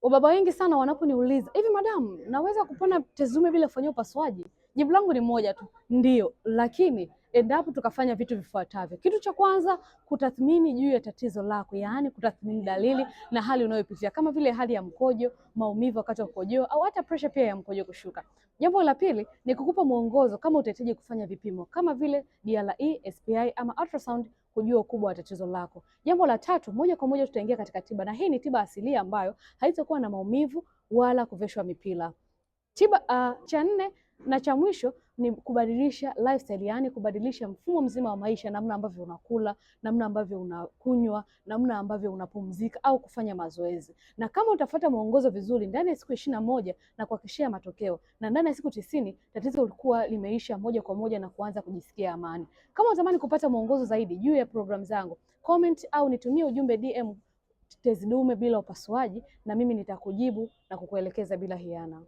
Wababa wengi sana wanaponiuliza, hivi madam, naweza kupona tezi dume bila kufanyia upasuaji? Jibu langu ni moja tu, ndio, lakini endapo tukafanya vitu vifuatavyo. Kitu cha kwanza, kutathmini juu ya tatizo lako, yaani kutathmini dalili na hali unayopitia, kama vile hali ya mkojo, maumivu wakati wa kukojoa, au hata pressure pia ya mkojo kushuka. Jambo la pili ni kukupa mwongozo kama utahitaji kufanya vipimo kama vile DLE, SPI ama ultrasound kujua ukubwa wa tatizo lako. Jambo la tatu, moja kwa moja tutaingia katika tiba, na hii ni tiba asilia ambayo haitakuwa na maumivu wala kuveshwa mipira. Cha nne na cha mwisho ni kubadilisha lifestyle, yani kubadilisha mfumo mzima wa maisha, namna ambavyo unakula, namna ambavyo unakunywa, namna ambavyo unapumzika au kufanya mazoezi. Na kama utafuata mwongozo vizuri, ndani ya siku 21 na kuhakikishia matokeo, na ndani ya siku 90 tatizo lilikuwa limeisha moja kwa moja na kuanza kujisikia amani. Kama unatamani kupata mwongozo zaidi juu ya program zangu, comment au nitumie ujumbe DM tezi dume bila upasuaji, na mimi nitakujibu na kukuelekeza bila hiana.